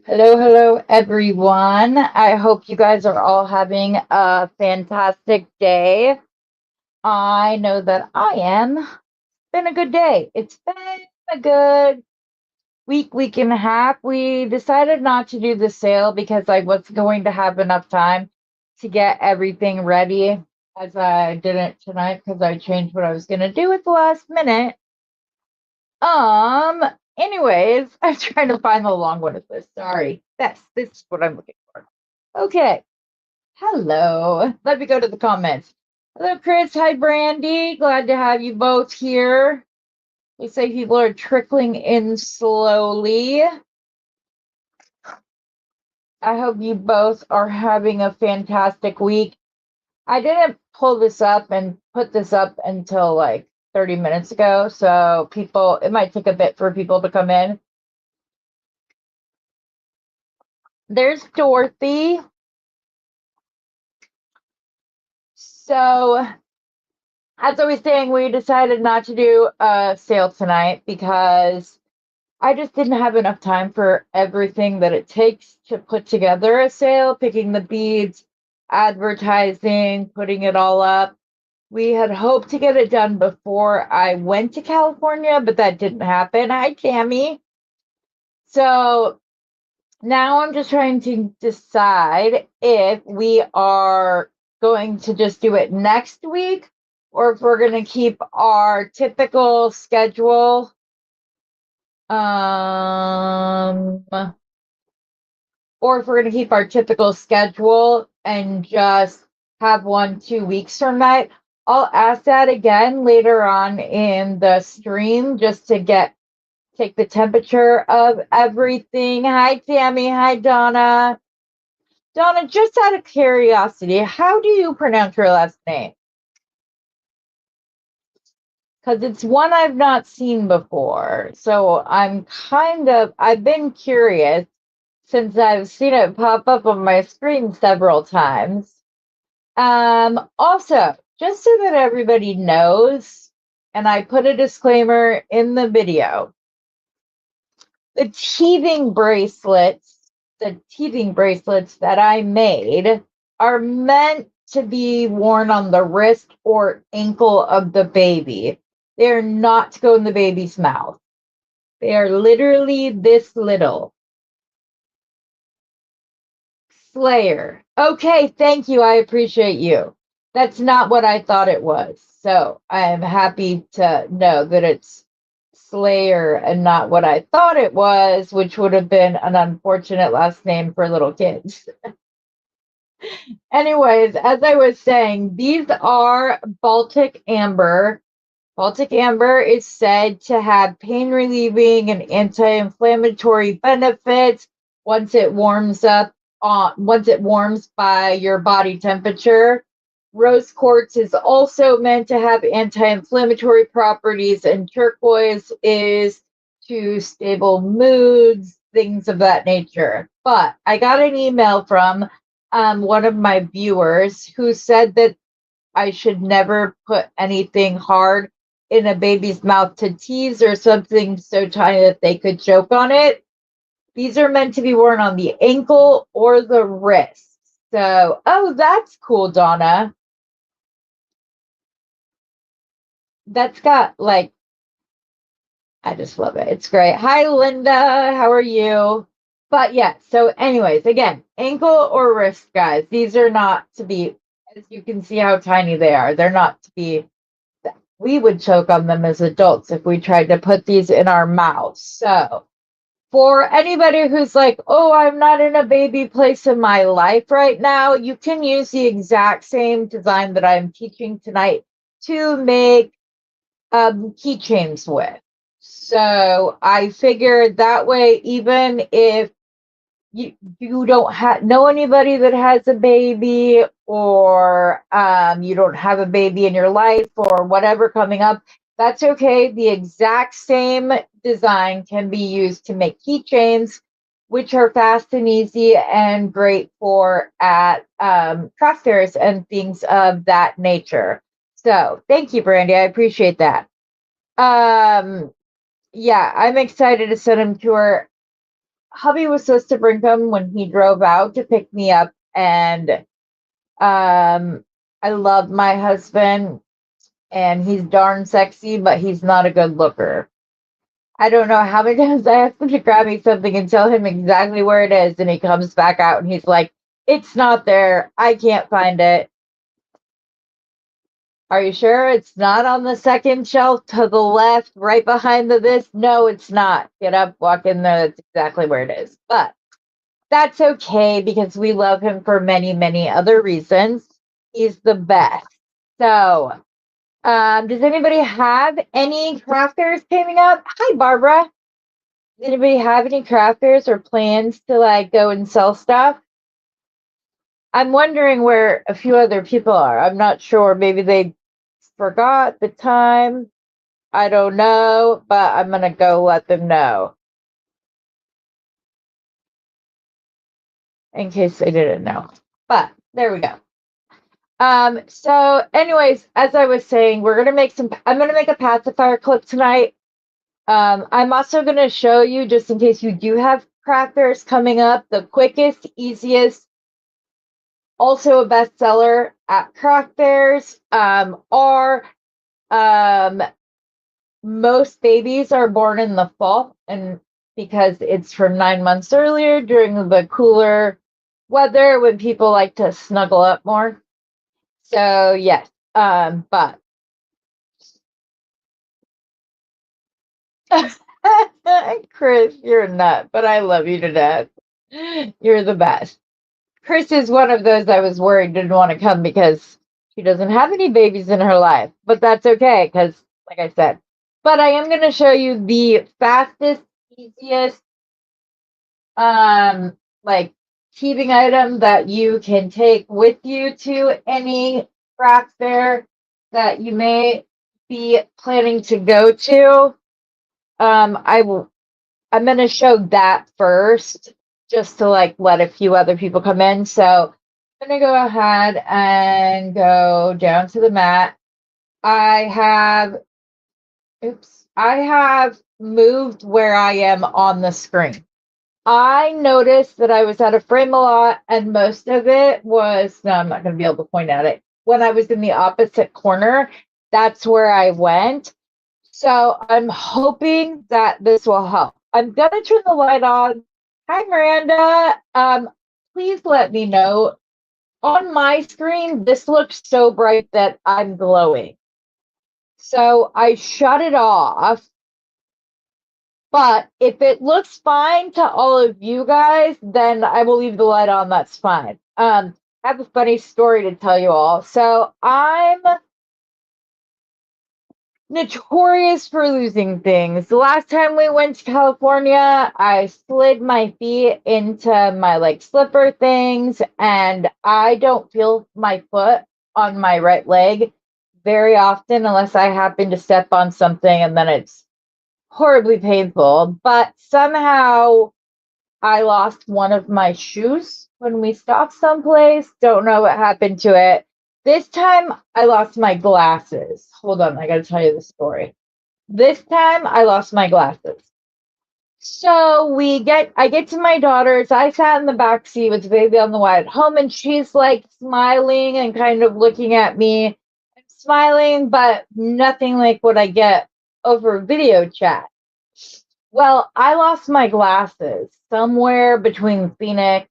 Hello, everyone. I hope you guys are all having a fantastic day. I know that I am. It's been a good day. It's been a good week and a half. We decided not to do the sale because I wasn't going to have enough time to get everything ready as I didn't tonight because I changed what I was going to do at the last minute. Um, anyways, I'm trying to find the long one of this. Sorry. This is what I'm looking for. Okay. Hello. Let me go to the comments. Hello, Chris. Hi, Brandy. Glad to have you both here. Looks like people are trickling in slowly. I hope you both are having a fantastic week. I didn't pull this up and put this up until like 30 minutes ago, so it might take a bit for people to come in. There's Dorothy. So, as I was saying, we decided not to do a sale tonight because I just didn't have enough time for everything that it takes to put together a sale, picking the beads, advertising, putting it all up. We had hoped to get it done before I went to California, but that didn't happen. Hi, Tammy. So now I'm just trying to decide if we are going to just do it next week or if we're going to keep our typical schedule. Um, or if we're going to keep our typical schedule and just have one 2 weeks from now. I'll ask that again later on in the stream just to take the temperature of everything. Hi, Tammy. Hi, Donna. Donna, just out of curiosity, how do you pronounce your last name? Because it's one I've not seen before. So I've been curious since I've seen it pop up on my screen several times. Also, just so that everybody knows, and I put a disclaimer in the video, the teething bracelets that I made are meant to be worn on the wrist or ankle of the baby. They're not to go in the baby's mouth. They are literally this little. Slayer. Okay, thank you. I appreciate you. That's not what I thought it was. So I am happy to know that it's Slayer and not what I thought it was, which would have been an unfortunate last name for little kids. Anyways, as I was saying, these are Baltic Amber. Baltic Amber is said to have pain relieving and anti-inflammatory benefits once it warms by your body temperature. Rose quartz is also meant to have anti-inflammatory properties, and turquoise is to stable moods, things of that nature. But I got an email from one of my viewers who said that I should never put anything hard in a baby's mouth to tease or something so tiny that they could choke on it. These are meant to be worn on the ankle or the wrist. So, oh, that's cool, Donna. That's got like, I just love it. It's great. Hi, Linda. How are you? But yeah, so, anyways, again, ankle or wrist, guys. These are not to be, as you can see how tiny they are, they're not to be we would choke on them as adults if we tried to put these in our mouths. So, for anybody who's like, oh, I'm not in a baby place in my life right now, you can use the exact same design that I'm teaching tonight to make keychains with. So, I figured that way, even if you don't know anybody that has a baby or you don't have a baby in your life or whatever coming up, that's okay. The exact same design can be used to make keychains, which are fast and easy and great for at craft fairs and things of that nature. So thank you, Brandy. I appreciate that. Yeah, I'm excited to send them to her. hubby was supposed to bring them when he drove out to pick me up, and I love my husband, and he's darn sexy, but he's not a good looker. I don't know how many times I ask him to grab me something and tell him exactly where it is, and he comes back out and he's like, "It's not there. I can't find it." Are you sure it's not on the second shelf to the left, right behind this? No, it's not. Get up, walk in there. That's exactly where it is. But that's okay because we love him for many, many other reasons. He's the best. So, does anybody have any craft fairs coming up? Hi, Barbara. Does anybody have any craft fairs or plans to like go and sell stuff? I'm wondering where a few other people are. I'm not sure. Maybe they forgot the time. I don't know, but I'm going to go let them know in case they didn't know. But there we go. So anyways, as I was saying, I'm going to make a pacifier clip tonight. I'm also going to show you, just in case you do have craft fairs coming up, the quickest, easiest, also a bestseller at craft fairs, are most babies are born in the fall, and because it's from 9 months earlier during the cooler weather when people like to snuggle up more. So yes, but Chris, you're a nut, but I love you to death. You're the best. Chris is one of those I was worried didn't want to come because she doesn't have any babies in her life, but that's okay because, like I said, but I am going to show you the fastest, easiest, like keeping item that you can take with you to any craft fair that you may be planning to go to. I'm going to show that first just to like let a few other people come in. So I'm going to go ahead and go down to the mat. I have moved where I am on the screen. I noticed that I was out of frame a lot, and most of it was, no, I'm not going to be able to point at it. When I was in the opposite corner, that's where I went. So I'm hoping that this will help. I'm going to turn the light on. Hi, Miranda. Please let me know. On my screen, this looks so bright that I'm glowing. So I shut it off. But if it looks fine to all of you guys, then I will leave the light on. That's fine. I have a funny story to tell you all. So I'm notorious for losing things. The last time we went to California, I slid my feet into my like slipper things, and I don't feel my foot on my right leg very often unless I happen to step on something, and then it's horribly painful. But somehow I lost one of my shoes when we stopped someplace. Don't know what happened to it. This time I lost my glasses. Hold on, I gotta tell you the story. This time I lost my glasses. So I get to my daughter's. I sat in the back seat with the baby on the way at home, and she's like smiling and kind of looking at me. I'm smiling, but nothing like what I get over video chat. Well, I lost my glasses somewhere between Phoenix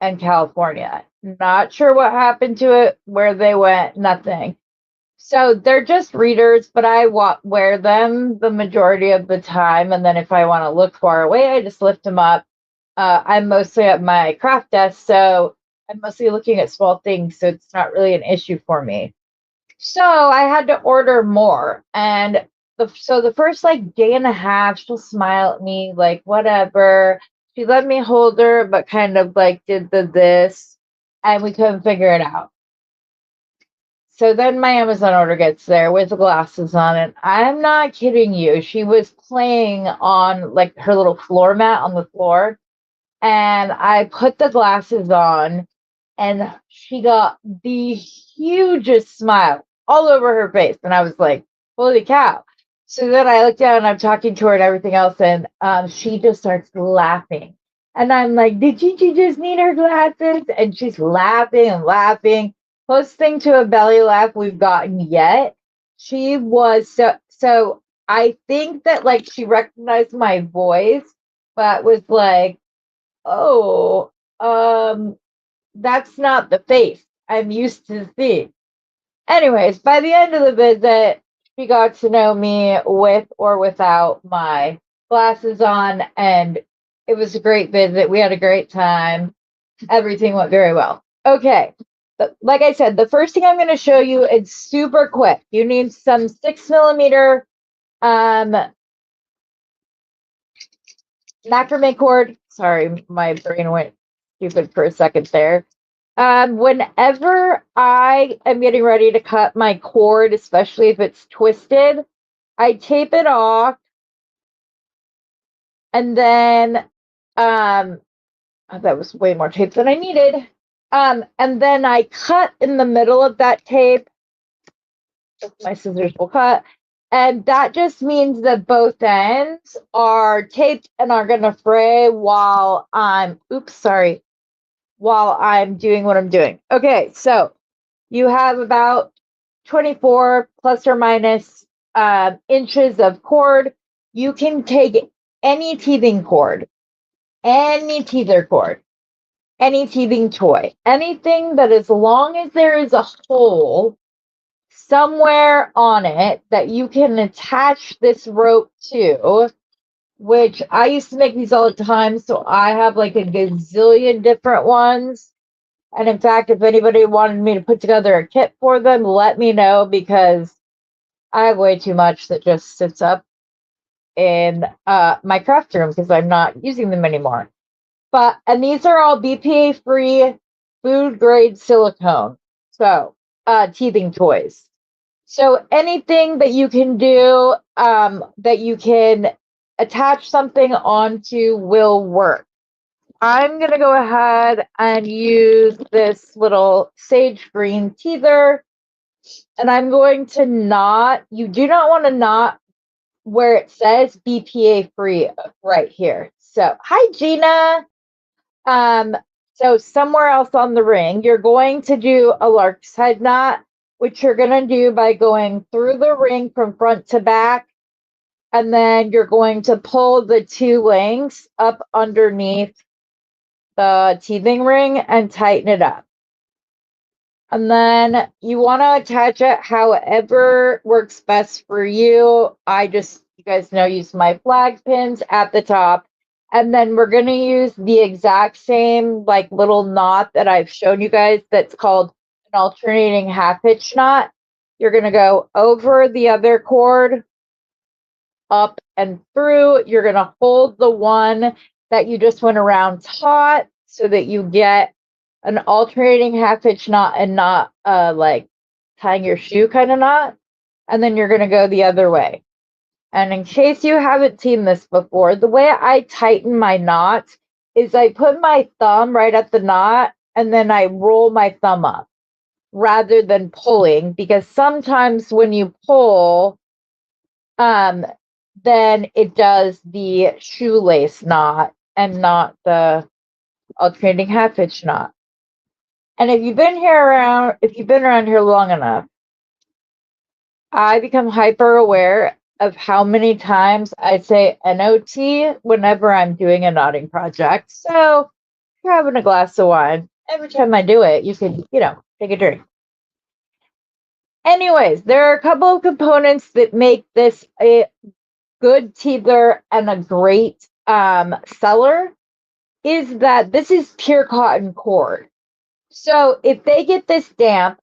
and California. Not sure what happened to it, where they went, nothing. So they're just readers, but I wear them the majority of the time. And then if I want to look far away, I just lift them up. I'm mostly at my craft desk, so I'm mostly looking at small things. So it's not really an issue for me. So I had to order more. And the first like day and a half, she'll smile at me like, whatever. She let me hold her, but kind of like did this, and we couldn't figure it out. So then my Amazon order gets there with the glasses on, and I'm not kidding you. She was playing on like her little floor mat on the floor, and I put the glasses on, and she got the hugest smile all over her face. And I was like, holy cow. So then I look down and I'm talking to her and everything else, and she just starts laughing. And I'm like, did Gigi just need her glasses? And she's laughing and laughing. Closest thing to a belly laugh we've gotten yet. She was so I think that like she recognized my voice, but was like, oh, that's not the face I'm used to seeing. Anyways, by the end of the visit, she got to know me with or without my glasses on, and it was a great visit. We had a great time. Everything went very well. Okay. Like I said, the first thing I'm going to show you is super quick. You need some 6mm macrame cord. Sorry, my brain went stupid for a second there. Whenever I am getting ready to cut my cord, especially if it's twisted, I tape it off, and then oh, that was way more tape than I needed. And then I cut in the middle of that tape. My scissors will cut. And that just means that both ends are taped and are gonna fray while I'm while I'm doing what I'm doing. Okay, so you have about 24 plus or minus inches of cord. You can take any teething cord, any teether cord, any teething toy, anything that as long as there is a hole somewhere on it that you can attach this rope to, which I used to make these all the time, so I have like a gazillion different ones. And in fact, if anybody wanted me to put together a kit for them, let me know, because I have way too much that just sits up in my craft room because I'm not using them anymore. And these are all BPA free, food grade silicone. So teething toys. So anything that you can do that you can attach something onto will work. I'm going to go ahead and use this little sage green teether, and I'm going to knot. You do not want to knot where it says BPA free right here. So, hi, Gina. So somewhere else on the ring, you're going to do a lark's head knot, which you're going to do by going through the ring from front to back, and then you're going to pull the two links up underneath the teething ring and tighten it up. And then you want to attach it however works best for you. You guys know, use my flag pins at the top. And then we're going to use the exact same like little knot that I've shown you guys that's called an alternating half hitch knot. You're going to go over the other cord, up and through. You're going to hold the one that you just went around taut so that you get an alternating half hitch knot and not like tying your shoe kind of knot. And then you're going to go the other way. And in case you haven't seen this before, the way I tighten my knot is I put my thumb right at the knot and then I roll my thumb up rather than pulling, because sometimes when you pull, then it does the shoelace knot and not the alternating half hitch knot. And if you've been around here long enough, I become hyper aware of how many times I say NOT whenever I'm doing a knotting project. So if you're having a glass of wine, every time I do it, you can, take a drink. Anyways, there are a couple of components that make this a good teether and a great seller. Is that this is pure cotton cord. So if they get this damp,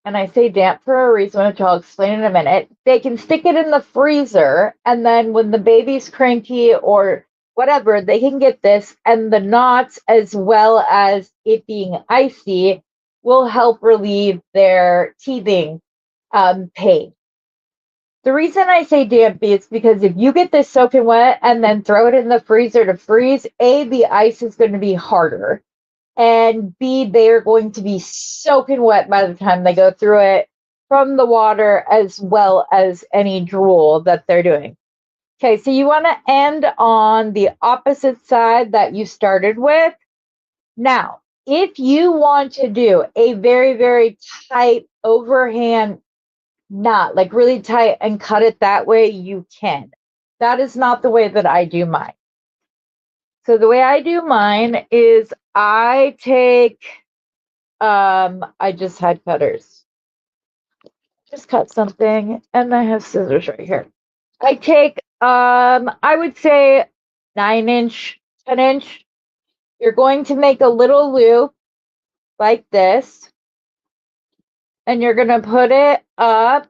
and I say damp for a reason, which I'll explain in a minute, they can stick it in the freezer, and then when the baby's cranky or whatever, they can get this, and the knots, as well as it being icy, will help relieve their teething pain. The reason I say damp is because if you get this soaking wet and then throw it in the freezer to freeze, A, the ice is going to be harder, and B, they're going to be soaking wet by the time they go through it. from the water as well as any drool that they're doing. Okay, so you want to end on the opposite side that you started with. Now, if you want to do a very, very tight overhand knot, like really tight, and cut it that way, you can. That is not the way that I do mine. So the way I do mine is I take, I just had cutters. Just cut something, and I have scissors right here. I take, I would say 9-inch, 10-inch. You're going to make a little loop like this, and you're going to put it up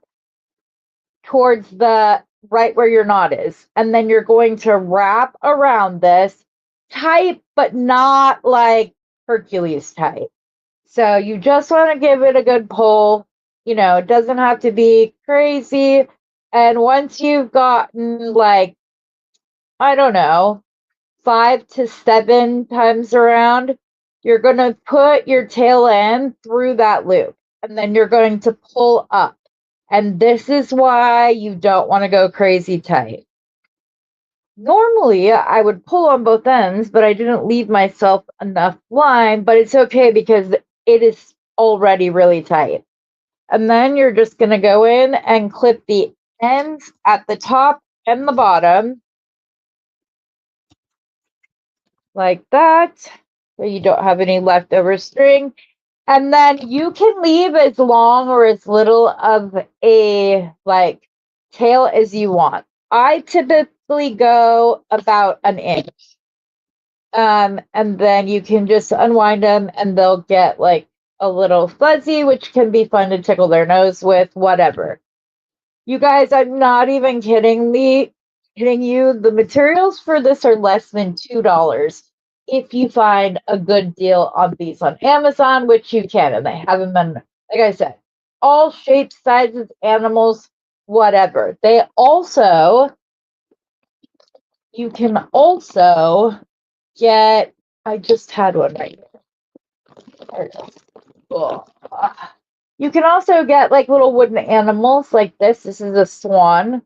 towards the right where your knot is. And then you're going to wrap around this tight, but not like Hercules tight. So you just want to give it a good pull. You know, it doesn't have to be crazy. And once you've gotten like, I don't know, 5 to 7 times around, you're going to put your tail end through that loop. And then you're going to pull up. And this is why you don't want to go crazy tight. Normally, I would pull on both ends, but I didn't leave myself enough line, but it's okay because it is already really tight. And then you're just going to go in and clip the ends at the top and the bottom like that, so you don't have any leftover string. And then you can leave as long or as little of a like tail as you want. I typically go about 1 inch. And then you can just unwind them and they'll get like a little fuzzy, which can be fun to tickle their nose with, whatever. You guys, I'm not even kidding you. The materials for this are less than $2 if you find a good deal on these on Amazon, which you can, and they have them in, like I said, all shapes, sizes, animals, whatever. You can also get, I just had one right here. There it is. Cool. You can also get like little wooden animals like this. This is a swan.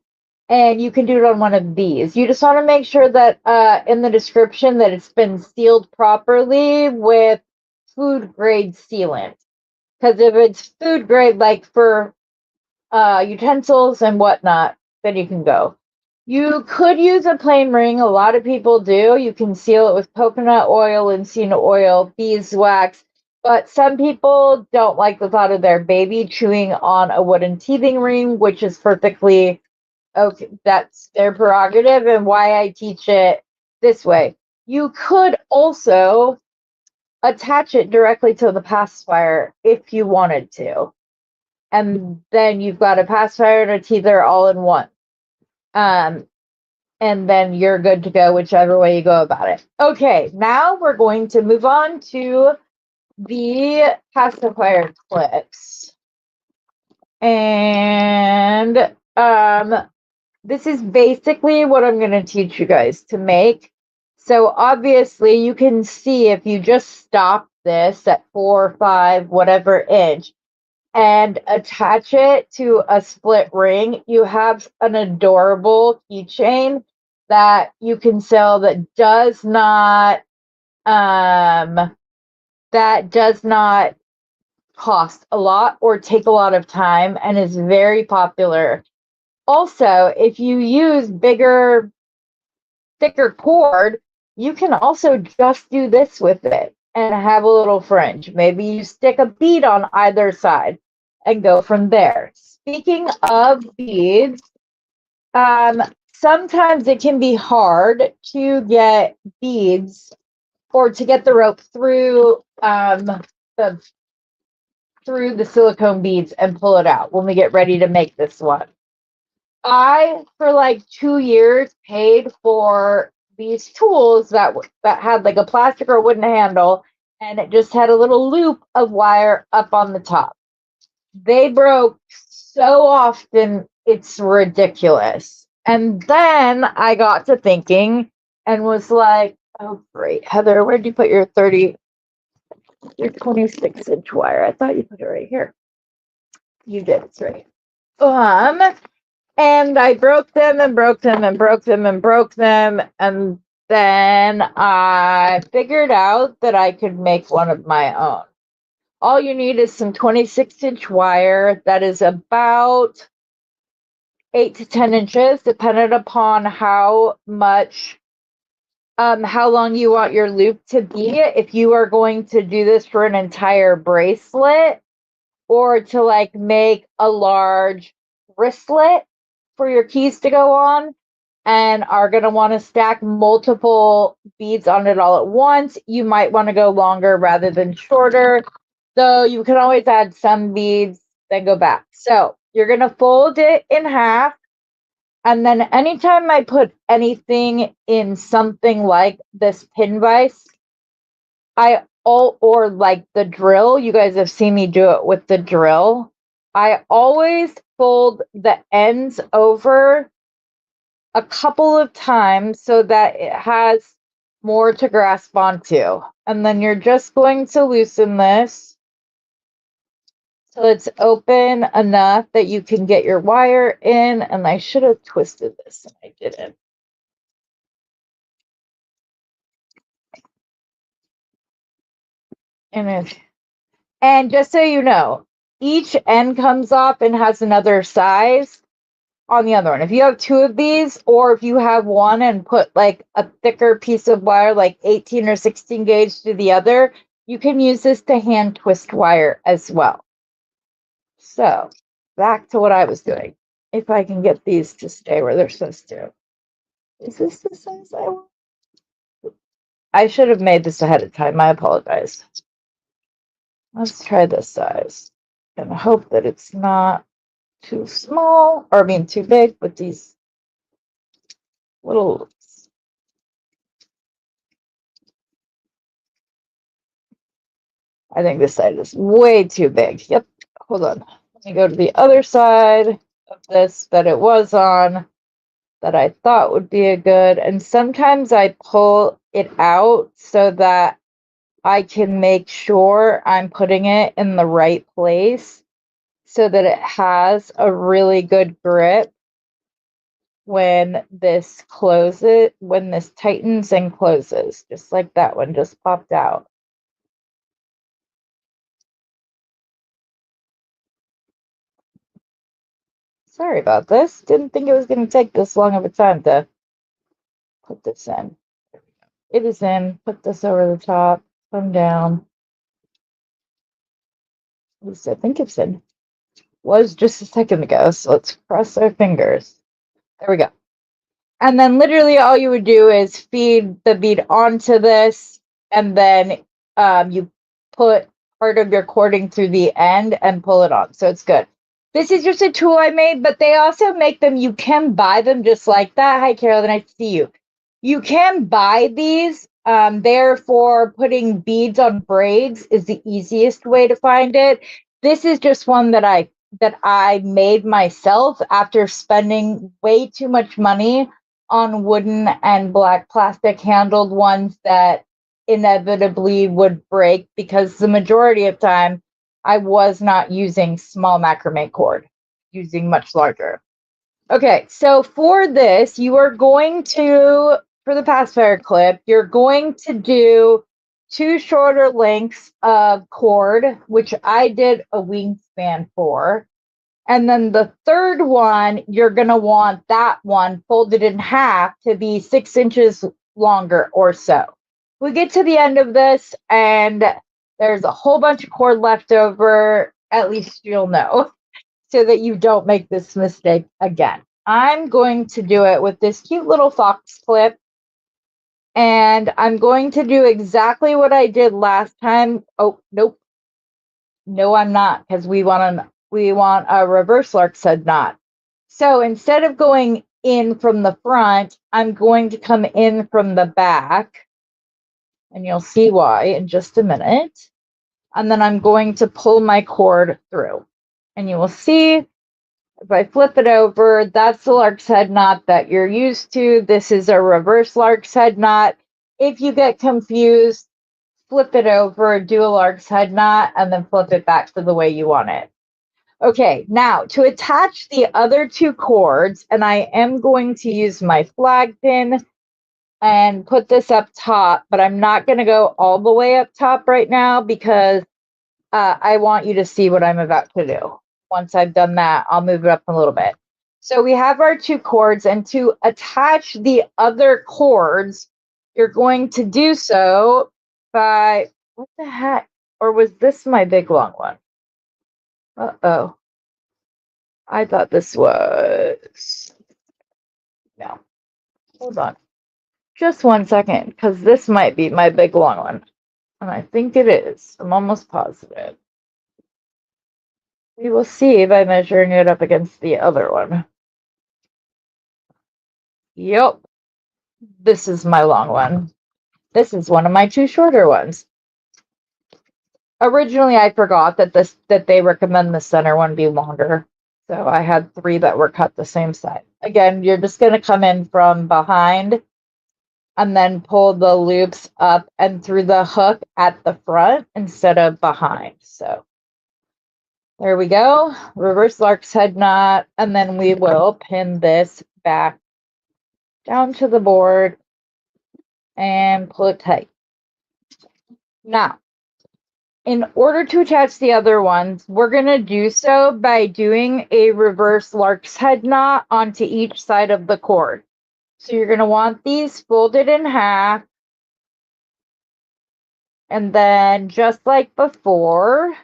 And you can do it on one of these. You just want to make sure that in the description that it's been sealed properly with food grade sealant. Because if it's food grade, like for utensils and whatnot, then you can go. You could use a plain ring. A lot of people do. You can seal it with coconut oil, linseed oil, beeswax. But some people don't like the thought of their baby chewing on a wooden teething ring, which is perfectly okay, that's their prerogative and why I teach it this way. You could also attach it directly to the pacifier if you wanted to. And then you've got a pacifier and a teether all in one. And then you're good to go whichever way you go about it. Okay, now we're going to move on to the pacifier clips. And this is basically what I'm going to teach you guys to make. So obviously you can see if you just stop this at 4, 5, whatever inch and attach it to a split ring, you have an adorable keychain that you can sell that does not cost a lot or take a lot of time and is very popular. Also, if you use thicker cord, you can also just do this with it and have a little fringe. Maybe you stick a bead on either side and go from there. Speaking of beads, sometimes it can be hard to get beads or to get the rope through the silicone beads and pull it out when we get ready to make this one. I, for like 2 years, paid for these tools that had like a plastic or wooden handle, and it just had a little loop of wire up on the top. They broke so often, it's ridiculous. And then I got to thinking and was like, oh, great. Heather, where'd you put your 26-inch wire? I thought you put it right here. You did, it's right. And I broke them and broke them and broke them and broke them. And then I figured out that I could make one of my own. All you need is some 26-inch wire that is about 8 to 10 inches, depending upon how much, how long you want your loop to be. If you are going to do this for an entire bracelet or to like make a large wristlet for your keys to go on and are going to want to stack multiple beads on it all at once, you might want to go longer rather than shorter. So you can always add some beads, then go back. So you're going to fold it in half. And then anytime I put anything in something like this pin vise, or like the drill, you guys have seen me do it with the drill. I always fold the ends over a couple of times so that it has more to grasp onto. And then you're just going to loosen this so it's open enough that you can get your wire in. And I should have twisted this and I didn't. And just so you know, each end comes off and has another size on the other one. If you have two of these, or if you have one and put like a thicker piece of wire, like 18 or 16 gauge to the other, you can use this to hand twist wire as well. So back to what I was doing. If I can get these to stay where they're supposed to. Is this the size I want? I should have made this ahead of time. I apologize. Let's try this size and hope that it's not too small, or I mean too big with these little. I think this side is way too big. Yep. Hold on. Let me go to the other side of this that it was on that I thought would be a good. And sometimes I pull it out so that I can make sure I'm putting it in the right place so that it has a really good grip when this closes, when this tightens and closes, just like that one just popped out. Sorry about this. Didn't think it was going to take this long of a time to put this in. It is in. Put this over the top. Come down. At least I think it's in. Was just a second ago, so let's cross our fingers. There we go. And then literally all you would do is feed the bead onto this, and then you put part of your cording through the end and pull it on. So it's good. This is just a tool I made, but they also make them. You can buy them just like that. Hi, Carol. Nice to see you. You can buy these. They're for putting beads on braids is the easiest way to find it. This is just one that I made myself after spending way too much money on wooden and black plastic handled ones that inevitably would break because the majority of time I was not using small macrame cord, using much larger. Okay, so for this, you are going to, for the Pacifier clip, you're going to do 2 shorter lengths of cord, which I did a wingspan for. And then the third one, you're going to want that one folded in half to be 6 inches longer or so. We get to the end of this and there's a whole bunch of cord left over, at least you'll know, so that you don't make this mistake again. I'm going to do it with this cute little fox clip. And I'm going to do exactly what I did last time. Oh, nope. No, I'm not, because we want a reverse lark's head knot. So instead of going in from the front, I'm going to come in from the back. And you'll see why in just a minute. And then I'm going to pull my cord through. And you will see if I flip it over, that's the lark's head knot that you're used to. This is a reverse lark's head knot. If you get confused, flip it over, do a lark's head knot, and then flip it back to the way you want it. Okay, now to attach the other two cords, and I am going to use my flag pin and put this up top, but I'm not going to go all the way up top right now because I want you to see what I'm about to do. Once I've done that, I'll move it up a little bit. So we have our two cords, and to attach the other cords, you're going to do so by, what the heck? Or was this my big long one? Uh-oh. I thought this was, no, hold on. Just 1 second, because this might be my big long one. And I think it is. I'm almost positive. We will see by measuring it up against the other one. Yep. This is my long one. This is one of my two shorter ones. Originally, I forgot that they recommend the center one be longer. So I had 3 that were cut the same side. Again, you're just going to come in from behind and then pull the loops up and through the hook at the front instead of behind. So there we go. Reverse lark's head knot, and then we will pin this back down to the board and pull it tight. Now, in order to attach the other ones, we're going to do so by doing a reverse lark's head knot onto each side of the cord. So you're going to want these folded in half. And then just like before,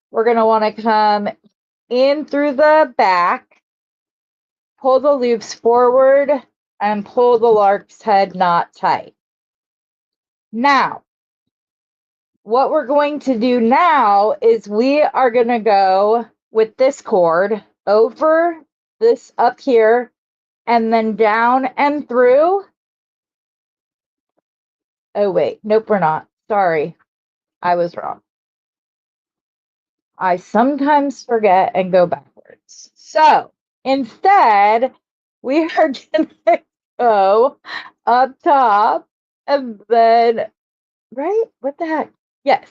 we're going to want to come in through the back, pull the loops forward, and pull the lark's head knot tight. Now, what we're going to do now is we are going to go with this cord over this up here and then down and through. Oh, wait. Nope, we're not. Sorry. I was wrong. I sometimes forget and go backwards. So instead, we are going to go up top and then, right? What the heck? Yes.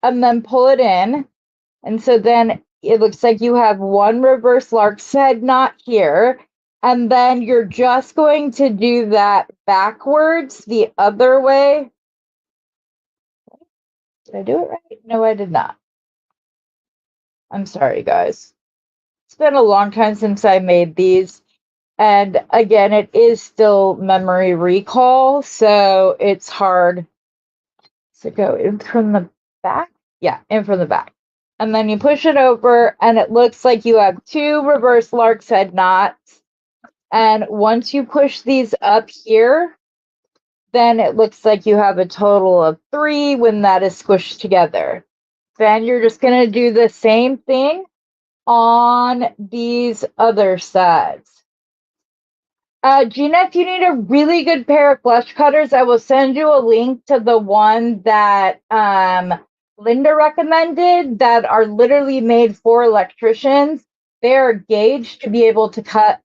And then pull it in. And so then it looks like you have one reverse lark's head knot here. And then you're just going to do that backwards the other way. Did I do it right? No, I did not. I'm sorry, guys. It's been a long time since I made these. And again, it is still memory recall, so it's hard to go in from the back. Yeah, in from the back. And then you push it over, and it looks like you have 2 reverse lark's head knots. And once you push these up here, then it looks like you have a total of 3 when that is squished together. Then you're just going to do the same thing on these other sides. Gina, if you need a really good pair of flush cutters, I will send you a link to the one that Linda recommended that are literally made for electricians. They are gauged to be able to cut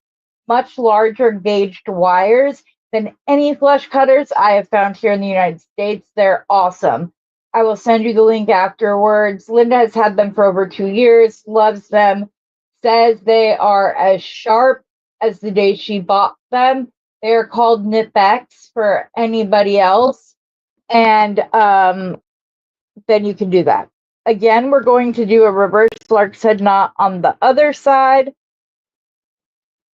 much larger gauged wires than any flush cutters I have found here in the United States. They're awesome. I will send you the link afterwards. Linda has had them for over 2 years, loves them, says they are as sharp as the day she bought them. They're called Nip-X for anybody else. And then you can do that. Again, we're going to do a reverse lark's head knot on the other side.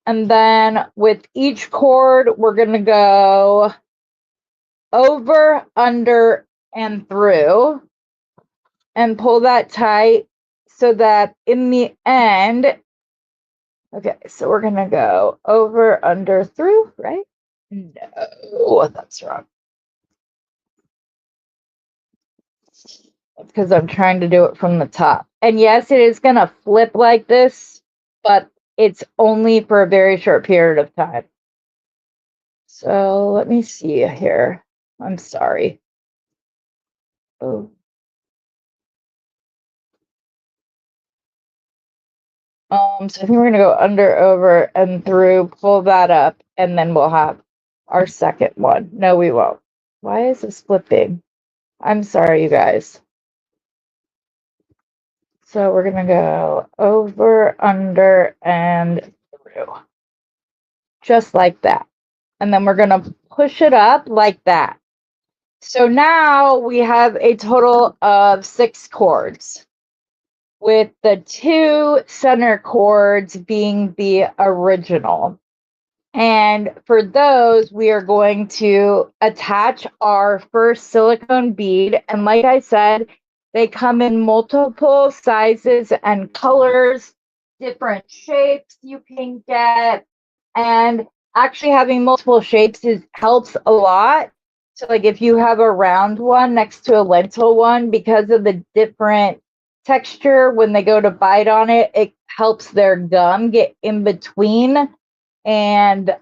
And then with each cord, we're going to go over, under, and through and pull that tight so that in the end, okay, so we're going to go over, under, through, right? No, that's wrong. Because I'm trying to do it from the top. And yes, it is going to flip like this, but it's only for a very short period of time. So let me see here. I'm sorry. Oh. So I think we're going to go under, over, and through, pull that up, and then we'll have our second one. No, we won't. Why is this flipping? I'm sorry, you guys. So we're going to go over, under, and through. Just like that. And then we're going to push it up like that. So now we have a total of 6 cords, with the 2 center cords being the original. And for those, we are going to attach our first silicone bead. And like I said, they come in multiple sizes and colors, different shapes you can get. And actually having multiple shapes helps a lot. So like if you have a round one next to a lentil one, because of the different texture, when they go to bite on it, it helps their gum get in between, and they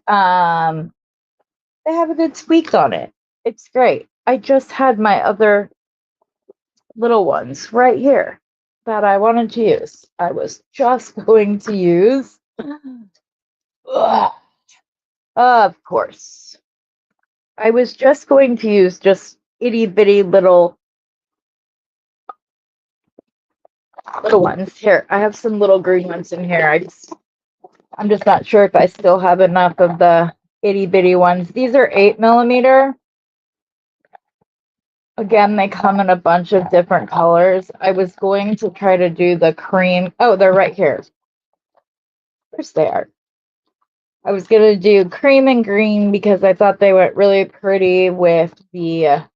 have a good squeak on it. It's great. I just had my other little ones right here that I wanted to use. I was just going to use, of course, I was just going to use just itty bitty little ones. Here, I have some little green ones in here. I'm just not sure if I still have enough of the itty bitty ones. These are 8mm. Again, they come in a bunch of different colors. I was going to try to do the cream. Oh, they're right here. Of course they are. I was going to do cream and green because I thought they went really pretty with the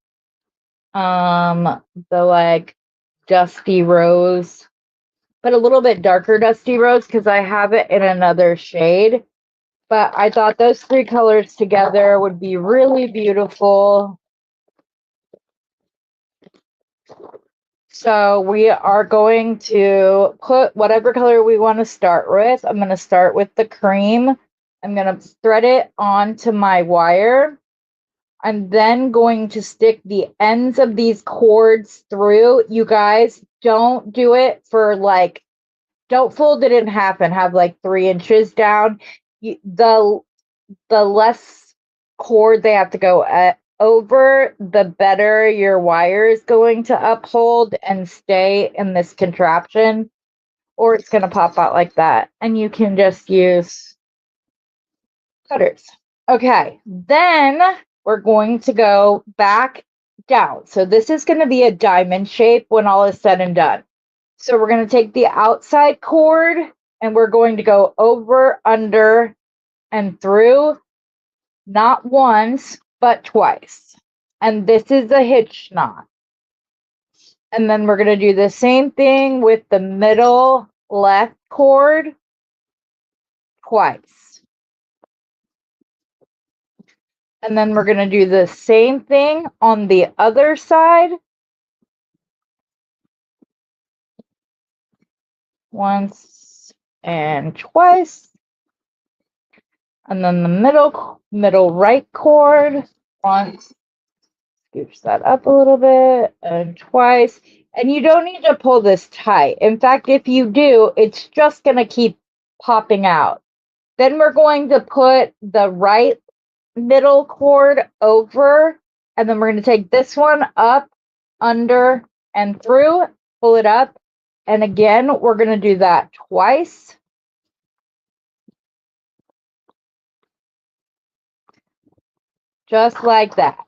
like dusty rose, but a little bit darker dusty rose because I have it in another shade. But I thought those 3 colors together would be really beautiful. So we are going to put whatever color we want to start with. I'm going to start with the cream. I'm going to thread it onto my wire. I'm then going to stick the ends of these cords through. You guys, don't do it for like, don't fold it in half and have like 3 inches down. The less cord they have to go over, the better your wire is going to uphold and stay in this contraption, or it's going to pop out like that. And you can just use cutters. Okay, then we're going to go back down. So this is going to be a diamond shape when all is said and done. So we're going to take the outside cord and we're going to go over, under, and through, not once, but twice. And this is a hitch knot. And then we're going to do the same thing with the middle left cord twice. And then we're going to do the same thing on the other side. Once and twice. And then the middle right cord once. Scooch that up a little bit, and twice. And you don't need to pull this tight. In fact, if you do, it's just going to keep popping out. Then we're going to put the right middle cord over, and then we're going to take this one up, under, and through, pull it up. And again, we're going to do that twice. Just like that.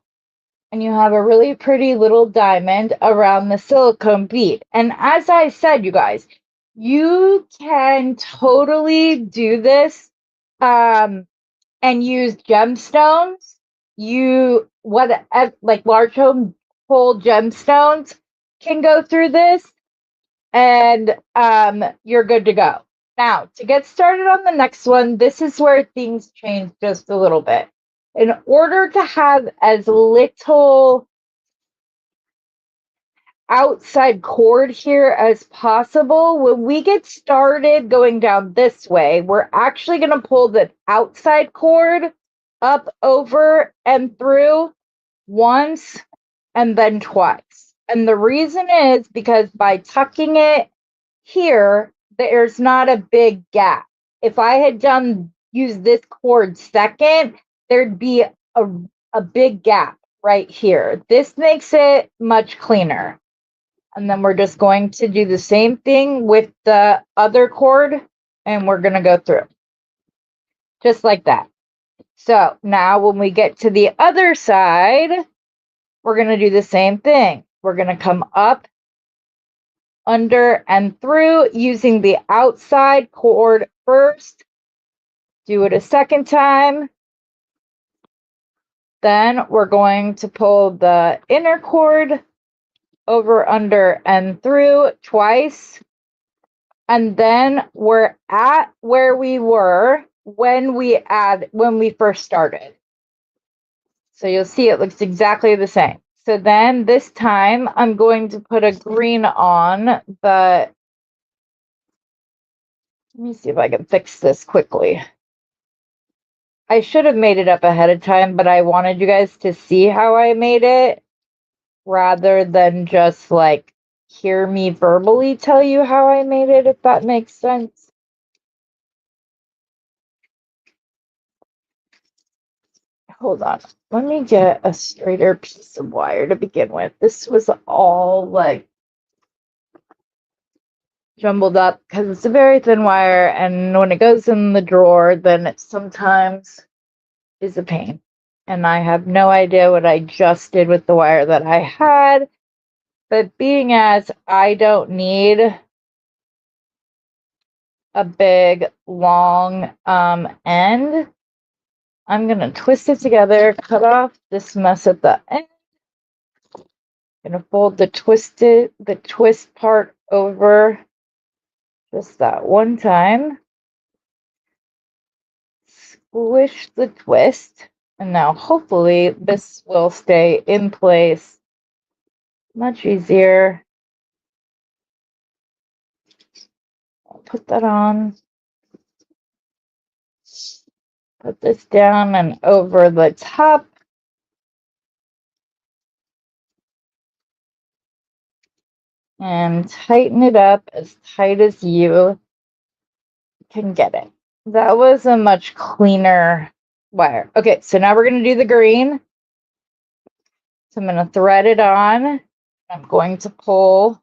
And you have a really pretty little diamond around the silicone bead. And as I said, you guys, you can totally do this and use gemstones. Like large hole gemstones can go through this, and you're good to go. Now, to get started on the next one, this is where things change just a little bit. In order to have as little outside cord here as possible, when we get started going down this way, we're actually going to pull the outside cord up, over, and through once and then twice. And the reason is because by tucking it here, there's not a big gap. If I had used this cord second, there'd be a big gap right here. This makes it much cleaner. And then we're just going to do the same thing with the other cord, and we're going to go through just like that. So now when we get to the other side, we're going to do the same thing. We're going to come up, under, and through using the outside cord first. Do it a second time. Then we're going to pull the inner cord over, under, and through twice. And then we're at where we were when we first started. So you'll see it looks exactly the same. So then this time I'm going to put a green on, but let me see if I can fix this quickly. I should have made it up ahead of time, but I wanted you guys to see how I made it rather than just like hear me verbally tell you how I made it, if that makes sense. Hold on. Let me get a straighter piece of wire to begin with. This was all like jumbled up because it's a very thin wire, and when it goes in the drawer, then it sometimes is a pain. And I have no idea what I just did with the wire that I had. But being as I don't need a big, long end, I'm going to twist it together, cut off this mess at the end. I'm going to fold the twist part over just that one time. Squish the twist. And now hopefully this will stay in place much easier. I'll put that on. Put this down and over the top. And tighten it up as tight as you can get it. That was a much cleaner wire. Okay, so now we're going to do the green. So I'm going to thread it on. I'm going to pull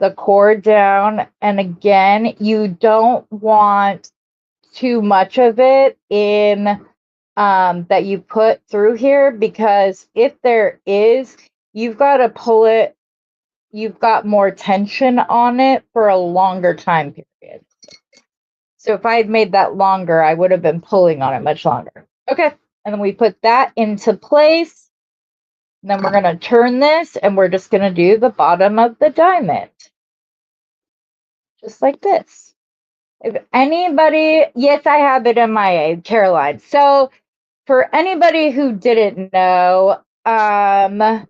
the cord down. And again, you don't want too much of it in that you put through here, because if there is, you've got to pull it. You've got more tension on it for a longer time period. So if I had made that longer, I would have been pulling on it much longer. Okay, and then we put that into place. And then we're going to turn this, and we're just going to do the bottom of the diamond. Just like this. If anybody, yes, I have it in my Caroline. So for anybody who didn't know, I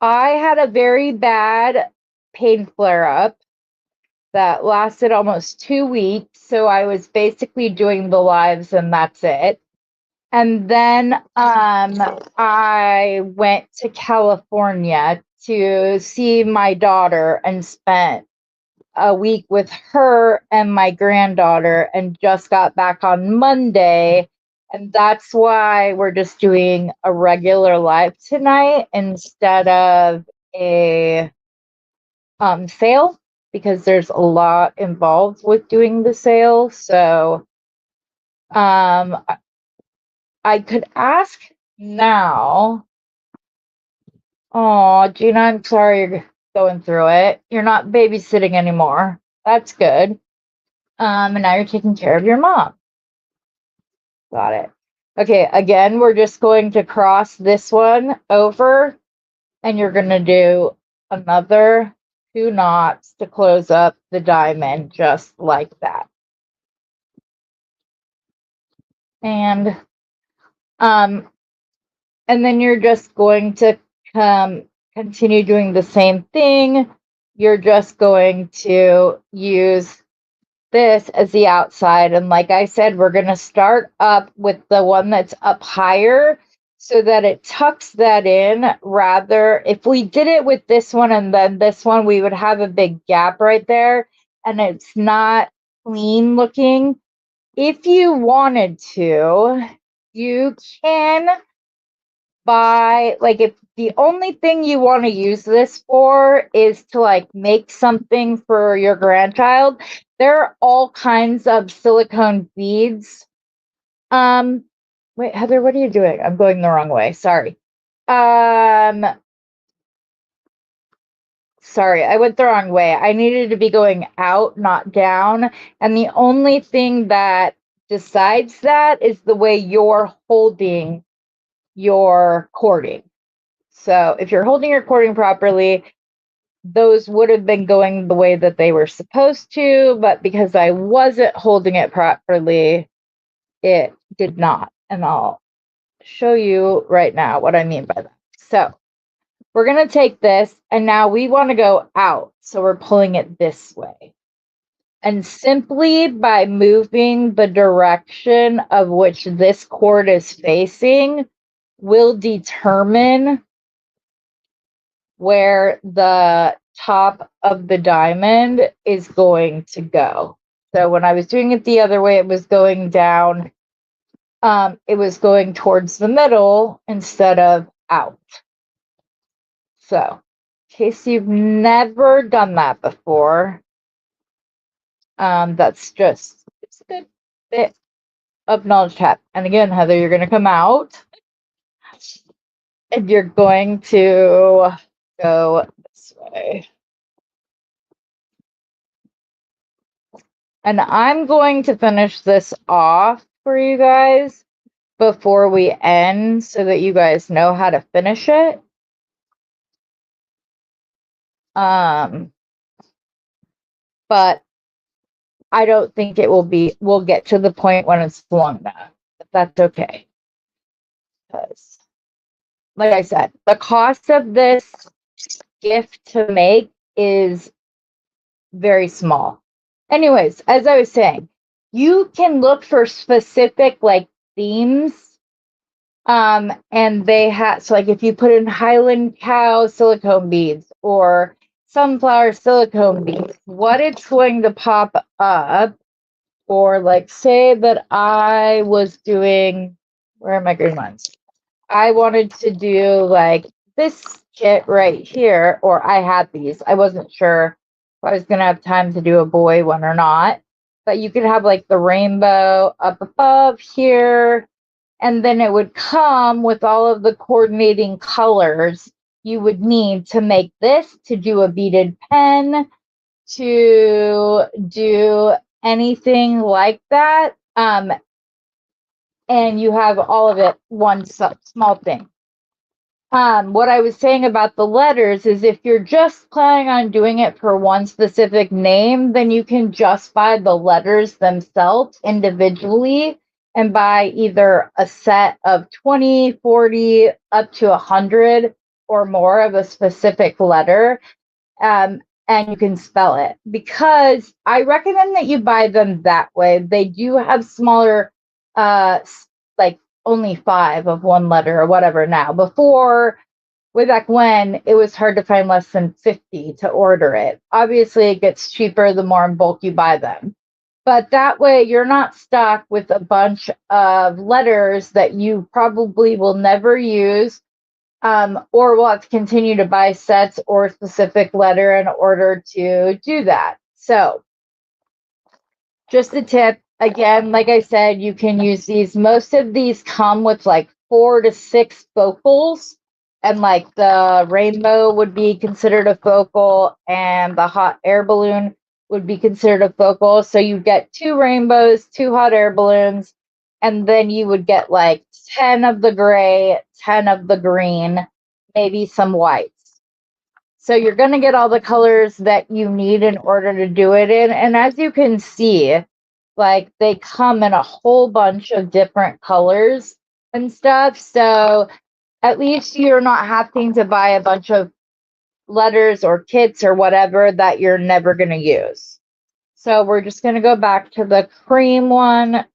had a very bad pain flare-up that lasted almost 2 weeks. So I was basically doing the lives and that's it. And then I went to California to see my daughter and spent a week with her and my granddaughter, and just got back on Monday. And that's why we're just doing a regular live tonight instead of a sale, because there's a lot involved with doing the sale. So I could ask now. Oh, Gina, I'm sorry you're going through it. You're not babysitting anymore. That's good. And now you're taking care of your mom. Got it. Okay, again, we're just going to cross this one over, and you're going to do another 2 knots to close up the diamond, just like that. And then you're just going to continue doing the same thing. You're just going to use this as the outside. And like I said, we're going to start up with the one that's up higher so that it tucks that in. Rather, if we did it with this one and then this one, we would have a big gap right there, and it's not clean looking. If you wanted to, you can buy, like, if the only thing you want to use this for is to like make something for your grandchild, there are all kinds of silicone beads. Wait, Heather, what are you doing? I'm going the wrong way. Sorry. Sorry, I went the wrong way. I needed to be going out, not down. And the only thing that decides that is the way you're holding your cording. So if you're holding your cording properly, those would have been going the way that they were supposed to, but because I wasn't holding it properly, it did not. And I'll show you right now what I mean by that. So we're going to take this, and now we want to go out. So we're pulling it this way. And simply by moving the direction of which this cord is facing will determine where the top of the diamond is going to go. So when I was doing it the other way, it was going down. It was going towards the middle instead of out. So, in case you've never done that before, that's just it's a good bit of knowledge to have. And again, Heather, you're going to come out and you're going to go this way. And I'm going to finish this off for you guys before we end so that you guys know how to finish it. But I don't think it will be, we'll get to the point when it's long enough. But that's okay. Because, like I said, the cost of this gift to make is very small. Anyways, as I was saying, you can look for specific like themes. And they have, so like if you put in Highland cow silicone beads or sunflower silicone beads, what it's going to pop up, or like say that I was doing, where are my green ones? I wanted to do like this kit right here, or I had these. I wasn't sure if I was going to have time to do a boy one or not, but you could have like the rainbow up above here, and then it would come with all of the coordinating colors you would need to make this, to do a beaded pen, to do anything like that. And you have all of it one small thing. What I was saying about the letters is if you're just planning on doing it for one specific name, then you can just buy the letters themselves individually and buy either a set of 20, 40, up to 100 or more of a specific letter. And you can spell it, because I recommend that you buy them that way. They do have smaller, like only 5 of one letter or whatever now. Before, way back when, it was hard to find less than 50 to order it. Obviously, it gets cheaper the more in bulk you buy them. But that way, you're not stuck with a bunch of letters that you probably will never use, or will have to continue to buy sets or a specific letter in order to do that. So, just a tip. Again, like I said, you can use these. Most of these come with like 4 to 6 focals, and like the rainbow would be considered a focal, and the hot air balloon would be considered a focal. So you get 2 rainbows, 2 hot air balloons, and then you would get like 10 of the gray, 10 of the green, maybe some whites. So you're going to get all the colors that you need in order to do it in. And as you can see, like they come in a whole bunch of different colors and stuff. So at least you're not having to buy a bunch of letters or kits or whatever that you're never going to use. So we're just going to go back to the cream one.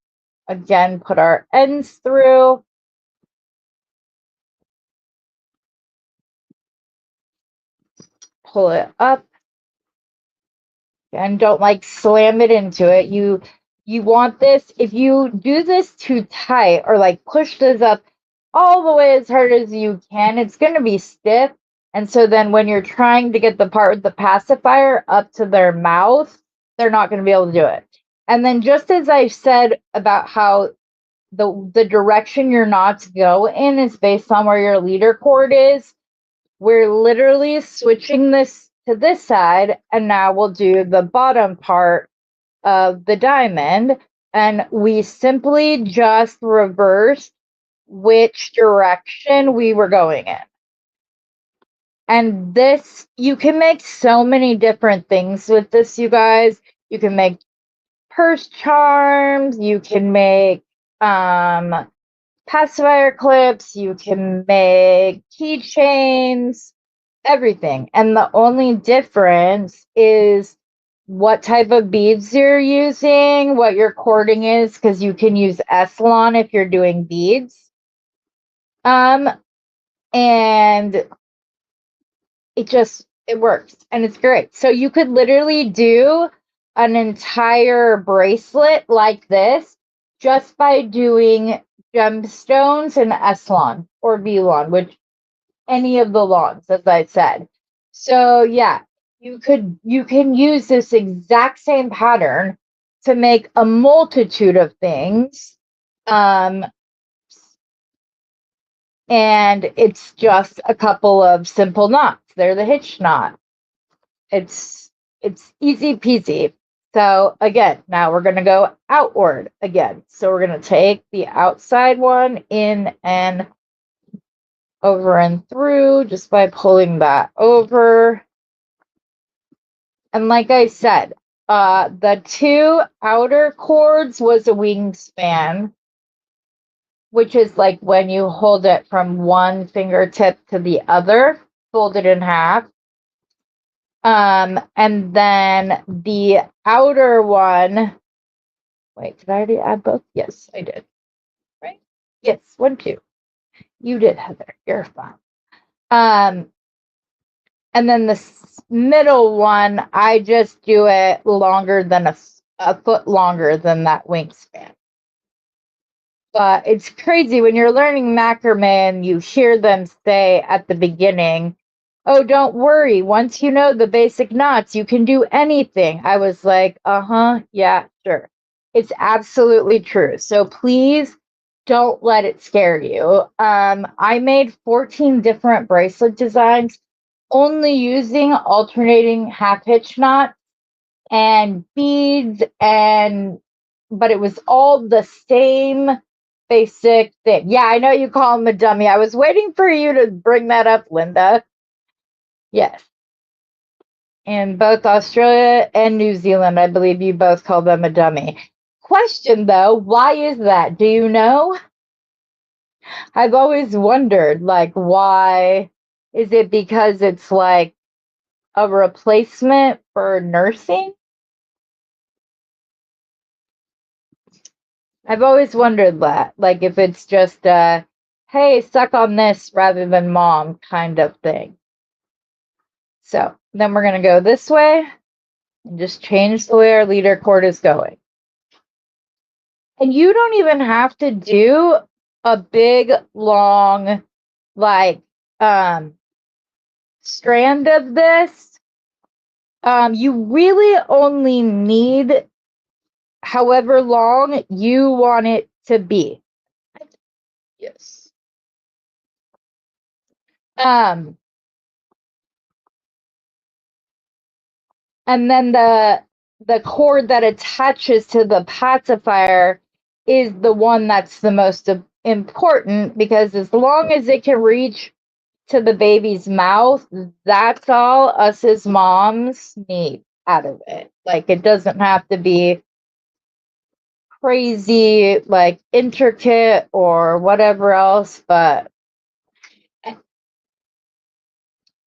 Again, put our ends through. Pull it up. And don't like slam it into it. You want this, if you do this too tight or like push this up all the way as hard as you can. It's going to be stiff. And so then when you're trying to get the part with the pacifier up to their mouth, they're not going to be able to do it. And then just as I said about how the direction your knots go in is based on where your leader cord is, we're literally switching this to this side, and now we'll do the bottom part of the diamond, and we simply just reversed which direction we were going in. And this, you can make so many different things with this, you guys. You can make purse charms, you can make pacifier clips, you can make keychains, everything. And the only difference is what type of beads you're using, what your cording is, because you can use Essilon if you're doing beads. And it works and it's great. So you could literally do an entire bracelet like this just by doing gemstones and Essilon or Velon, which any of the lawns, as I said. So yeah, you can use this exact same pattern to make a multitude of things. And it's just a couple of simple knots. They're the hitch knot. It's easy peasy. So again, now we're going to go outward again. So we're going to take the outside one in and over and through just by pulling that over. And like I said, the two outer cords was a wingspan, which is like when you hold it from one fingertip to the other, fold it in half. And then the outer one, wait, did I already add both? Yes, I did. Right? Yes, 1, 2. You did, Heather. You're fine. And then the middle one, I just do it longer than a foot longer than that wingspan. But it's crazy when you're learning macrame and you hear them say at the beginning, oh, don't worry. Once you know the basic knots, you can do anything. I was like, yeah, sure. It's absolutely true. So please don't let it scare you. I made 14 different bracelet designs only using alternating half hitch knots and beads, but it was all the same basic thing. Yeah, I know you call him a dummy. I was waiting for you to bring that up, Linda. Yes. In both Australia and New Zealand, I believe you both call them a dummy. Question though, why is that? Do you know? I've always wondered, like, why is it because it's like a replacement for nursing? I've always wondered that, like if it's just a, hey, suck on this rather than mom kind of thing. So then we're going to go this way and just change the way our leader cord is going. And you don't even have to do a big, long, like, strand of this. You really only need however long you want it to be. Yes. And then the cord that attaches to the pacifier is the one that's the most important, because as long as it can reach to the baby's mouth, that's all us as moms need out of it. Like, it doesn't have to be crazy, like intricate or whatever else, but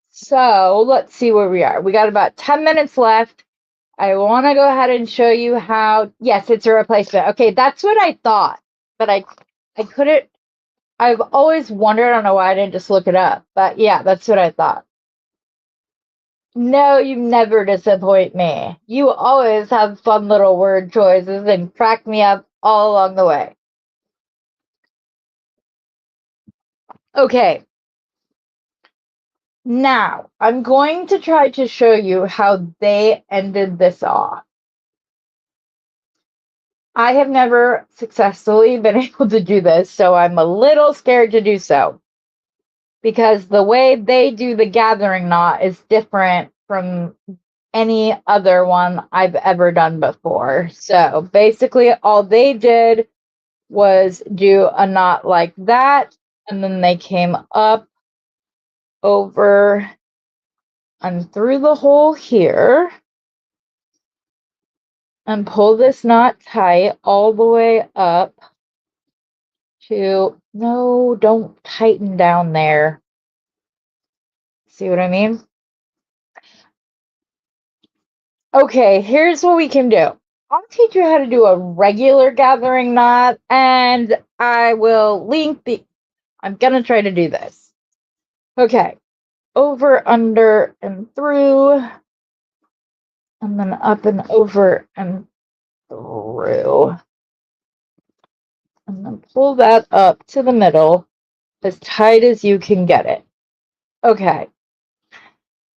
so let's see where we are. We got about 10 minutes left. I want to go ahead and show you how, yes, it's a replacement. Okay, that's what I thought, but I couldn't, I've always wondered, I don't know why I didn't just look it up, but yeah, that's what I thought. No, you never disappoint me. You always have fun little word choices and crack me up all along the way. Okay. Now, I'm going to try to show you how they ended this off. I have never successfully been able to do this, so I'm a little scared to do so. Because the way they do the gathering knot is different from any other one I've ever done before. So basically, all they did was do a knot like that, and then they came up, over, and through the hole here, and pull this knot tight all the way up to, no, don't tighten down there. See what I mean? Okay, here's what we can do. I'll teach you how to do a regular gathering knot, and I will link the, I'm gonna try to do this. Okay, over, under, and through, and then up and over and through. And then pull that up to the middle as tight as you can get it. Okay.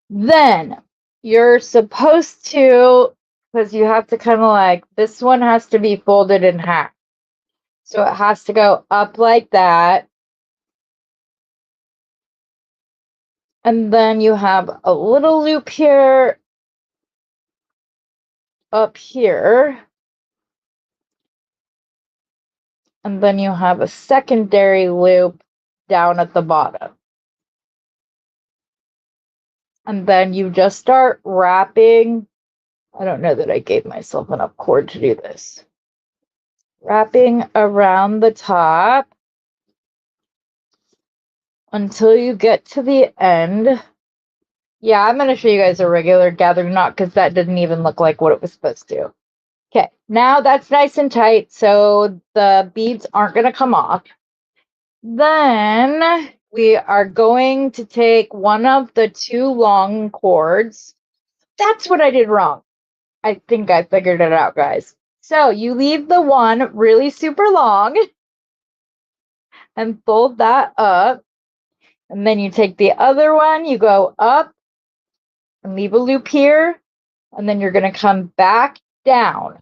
Then you're supposed to, because you have to kind of like, this one has to be folded in half. So it has to go up like that. And then you have a little loop here, up here. And then you have a secondary loop down at the bottom. And then you just start wrapping. I don't know that I gave myself enough cord to do this. Wrapping around the top until you get to the end. Yeah, I'm going to show you guys a regular gathering knot because that didn't even look like what it was supposed to. Okay, now that's nice and tight, so the beads aren't going to come off. Then we are going to take one of the two long cords. That's what I did wrong. I think I figured it out, guys. So you leave the one really super long and fold that up. And then you take the other one, you go up and leave a loop here. And then you're going to come back down.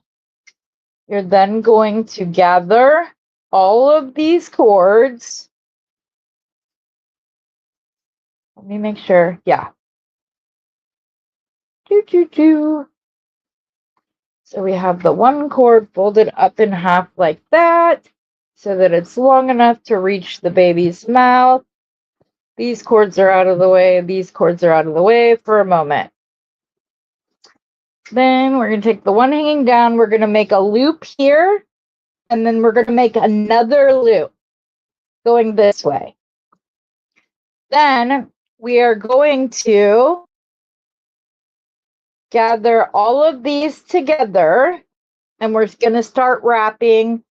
You're then going to gather all of these cords. Let me make sure. Yeah. So we have the one cord folded up in half like that, so that it's long enough to reach the baby's mouth. These cords are out of the way. These cords are out of the way for a moment. Then we're going to take the one hanging down. We're going to make a loop here. And then we're going to make another loop going this way. Then we are going to gather all of these together. And we're going to start wrapping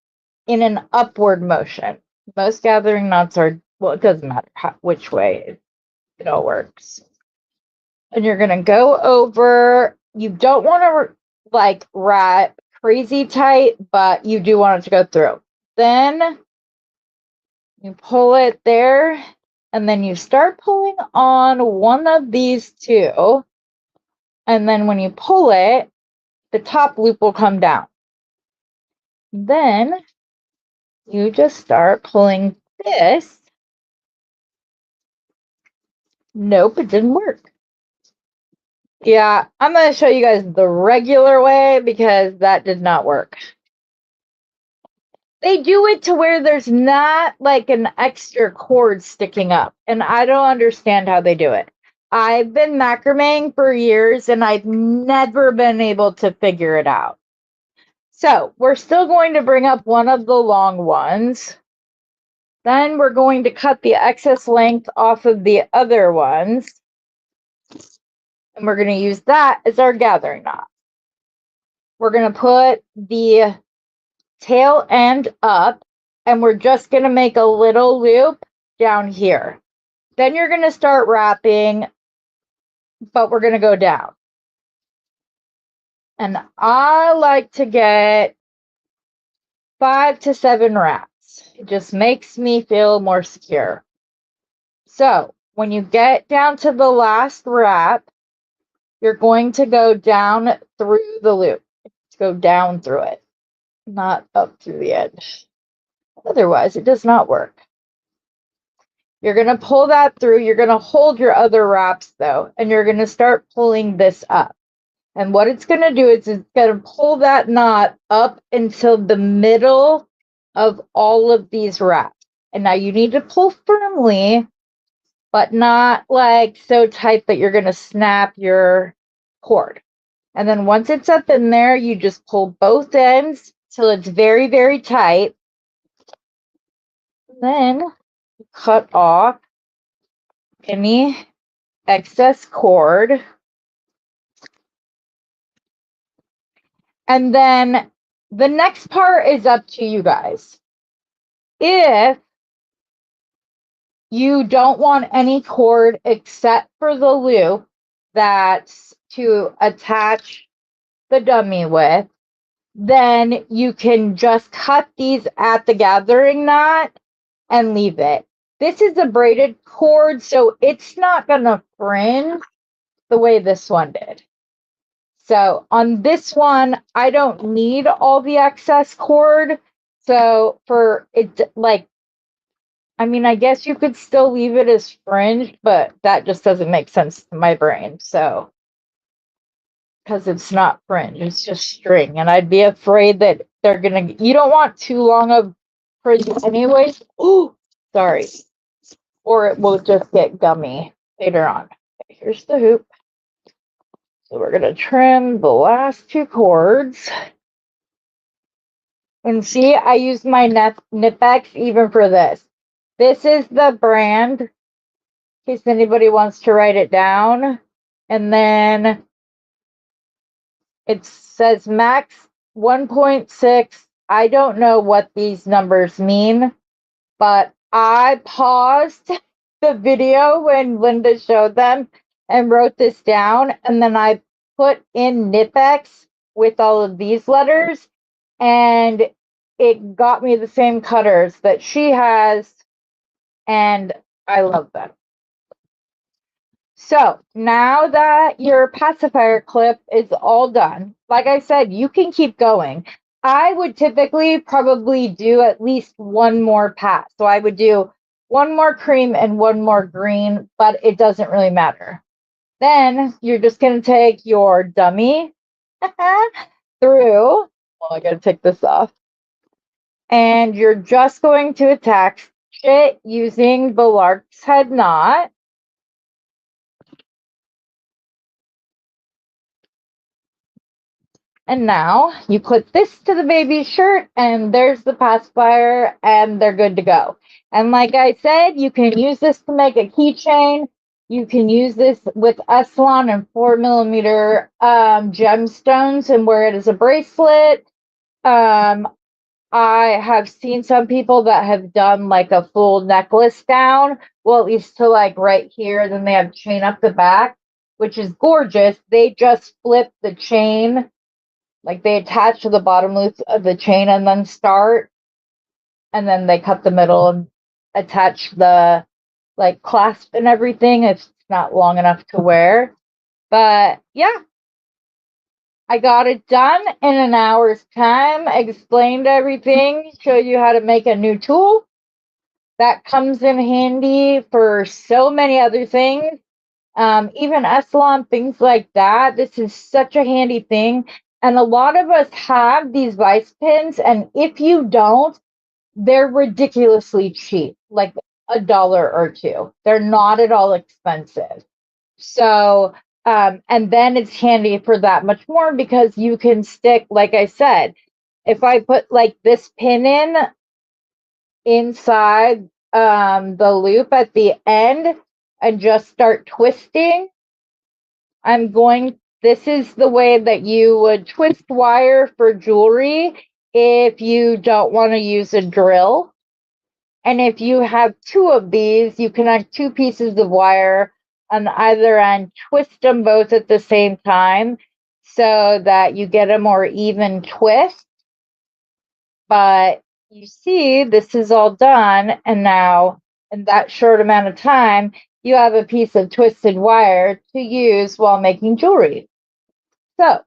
in an upward motion. Most gathering knots are, well, it doesn't matter which way it all works. And you're going to go over. You don't want to like wrap crazy tight, but you do want it to go through. Then you pull it there, and then you start pulling on one of these two. And then when you pull it, the top loop will come down. Then you just start pulling this. Nope, it didn't work. Yeah, I'm going to show you guys the regular way because that did not work. They do it to where there's not like an extra cord sticking up, and I don't understand how they do it. I've been macrameing for years, and I've never been able to figure it out. So we're still going to bring up one of the long ones. Then we're going to cut the excess length off of the other ones. And we're going to use that as our gathering knot. We're going to put the tail end up, and we're just going to make a little loop down here. Then you're going to start wrapping, but we're going to go down. And I like to get 5 to 7 wraps. It just makes me feel more secure. So when you get down to the last wrap, you're going to go down through the loop. Go down through it, not up through the edge. Otherwise, it does not work. You're going to pull that through. You're going to hold your other wraps, though, and you're going to start pulling this up. And what it's going to do is it's going to pull that knot up until the middle of all of these wraps. And now you need to pull firmly, but not like so tight that you're going to snap your cord. And then once it's up in there, you just pull both ends till it's very, very tight. Then cut off any excess cord. And then the next part is up to you guys. If you don't want any cord except for the loop that's to attach the dummy with, then you can just cut these at the gathering knot and leave it. This is a braided cord, so it's not going to fringe the way this one did. So on this one, I don't need all the excess cord. So for it, like, I mean, I guess you could still leave it as fringed, but that just doesn't make sense to my brain. So, because it's not fringe, it's just string. And I'd be afraid that they're going to, you don't want too long of fringe anyways. Ooh, sorry. Or it will just get gummy later on. Okay, here's the hoop. So we're going to trim the last two cords. And see, I used my Knipex even for this. This is the brand, in case anybody wants to write it down. And then it says max 1.6. I don't know what these numbers mean, but I paused the video when Linda showed them and wrote this down. And then I put in Knipex with all of these letters, and it got me the same cutters that she has, and I love them. So now that your pacifier clip is all done, like I said, you can keep going. I would typically probably do at least one more pass. So I would do one more cream and one more green, but it doesn't really matter. Then you're just going to take your dummy through. Well, I got to take this off. And you're just going to attach it using the lark's head knot. And now you clip this to the baby's shirt, and there's the pacifier, and they're good to go. And like I said, you can use this to make a keychain. You can use this with Essilon and 4mm gemstones and wear it as a bracelet. I have seen some people that have done like a full necklace down, well, at least to like right here. Then they have chain up the back, which is gorgeous. They just flip the chain, like they attach to the bottom loop of the chain and then start, and then they cut the middle and attach the like clasp and everything if it's not long enough to wear. But yeah, I got it done in an hour's time, explained everything, showed you how to make a new tool. That comes in handy for so many other things. Even Essilon, things like that. This is such a handy thing. And a lot of us have these vice pins, and if you don't, they're ridiculously cheap, like $1 or $2. They're not at all expensive. So, and then it's handy for that much more because you can stick, like I said, if I put like this pin in inside the loop at the end and just start twisting, this is the way that you would twist wire for jewelry if you don't want to use a drill. And if you have two of these, you connect two pieces of wire on either end, twist them both at the same time so that you get a more even twist. But you see, this is all done. And now in that short amount of time, you have a piece of twisted wire to use while making jewelry. So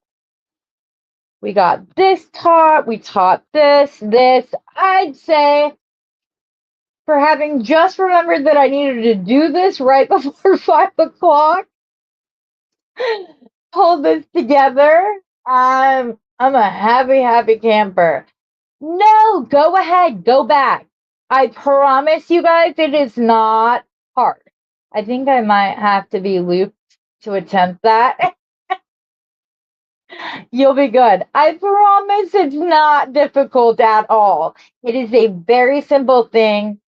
we got this taught, we taught this. I'd say for having just remembered that I needed to do this right before 5 o'clock, hold this together. I'm a happy camper. No, go ahead, go back. I promise you guys it is not hard. I think I might have to be looped to attempt that. You'll be good. I promise it's not difficult at all. It is a very simple thing.